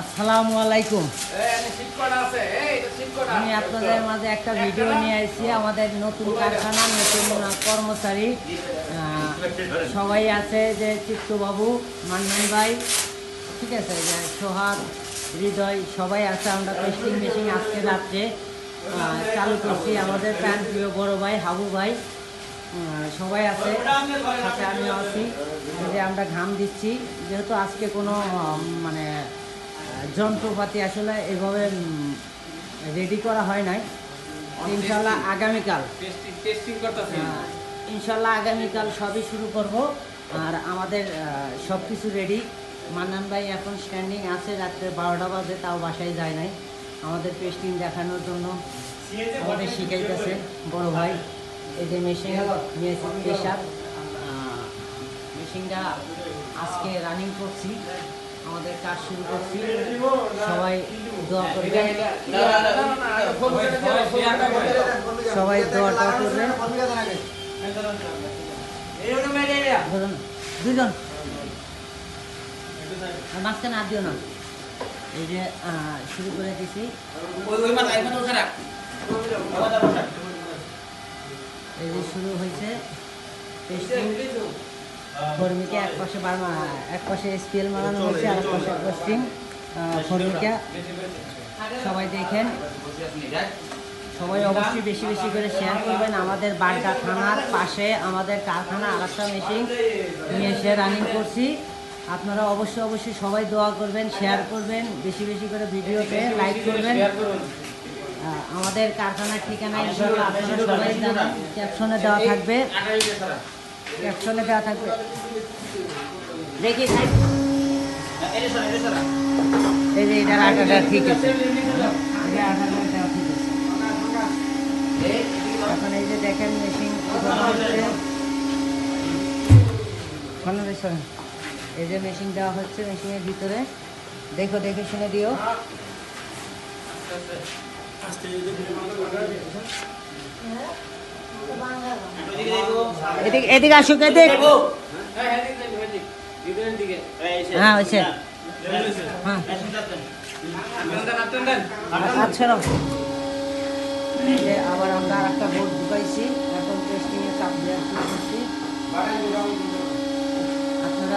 আসসালামু আলাইকুম। আমি আপনাদের মাঝে একটা ভিডিও নিয়ে আসছি। আমাদের নতুন কারখানা, নতুন কর্মচারী সবাই আছে, যে চিত্তবাবু, মান্নান ভাই, ঠিক আছে, যে সোহাগ, হৃদয়, সবাই আছে। আমরা পেস্টিং মেশিন আজকে রাত্রে চালু করছি। আমাদের প্রাণ প্রিয় বড় ভাই হাবু ভাই সবাই আছে, সাথে আমিও আছি। যে আমরা ঘাম দিচ্ছি, যেহেতু আজকে কোনো মানে যন্ত্রপাতি আসলে এভাবে রেডি করা হয় নাই। ইনশাল্লাহ আগামীকাল আগামীকাল সবই শুরু করব। আর আমাদের সব কিছু রেডি। মান্নান ভাই এখন স্ট্যান্ডিং আছে, রাত্রে 12টা বাজে, তাও বাসায় যায় নাই। আমাদের পেস্টিং দেখানোর জন্য আমাদের শিখাইতেছে বড় ভাই। এই যে মেশিন নিয়েছি, প্রেশার মেশিনটা আজকে রানিং করছি, আমাদের কাজ শুরু করছি। সবাই দোয়া করবেন, সবাই দোয়াটা করবেন। দুজন মাঝখানে আর দিও না। এই যে শুরু করে দিছি। এই যে শুরু হয়েছে ফর্মিকা। এক পাশে স্পিএল মারানো হয়েছে, আর এক পাশে পোস্টিং ফর্মিকা। সবাই দেখেন, সবাই অবশ্যই বেশি বেশি করে শেয়ার করবেন। আমাদের বাড্ডা থানার পাশে আমাদের কারখানা আরেকটা মেশিন নিয়ে এসে রানিং করছি। আপনারা অবশ্যই সবাই দোয়া করবেন, শেয়ার করবেন, বেশি বেশি করে ভিডিওতে লাইক করবেন। আমাদের কারখানার ঠিকানা ইনশাআল্লাহ আপনারা সবাই জানেন, ক্যাপশনে দেওয়া থাকবে। দেখি এই যে এটার আটাটা ঠিক আছে, এখন এই যে দেখেন মেশিন এই যে মেশিন দেওয়া হচ্ছে মেশিনের ভিতরে। দেখে শুনে দিও। এদিকে আসুক, হ্যাঁ হয়েছে। হ্যাঁ আচ্ছা, আবার আমরা আর একটা বোর্ড ঢুকাইছি। এখন টেস্টিংয়ে চাপ দেওয়া শুরু করছি।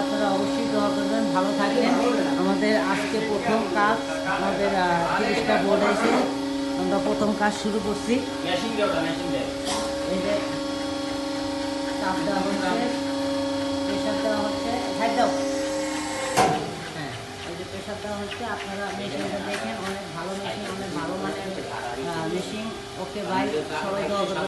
আপনারা অবশ্যই দোয়া করবেন, ভালো থাকবেন। আমাদের আজকে প্রথম কাজ, আমাদের 30টা বোর্ড আছে, আমরা প্রথম কাজ শুরু করছি। এই যে চাপ দেওয়া হচ্ছে, প্রেশার দেওয়া হচ্ছে, হ্যাঁ এই যে প্রেশার দেওয়া হচ্ছে। আপনারা মেশিনটা দেখেন, অনেক ভালো মেশিন, অনেক ভালো মানের মেশিন। ওকে ভাই, সবাই দোয়া করবেন।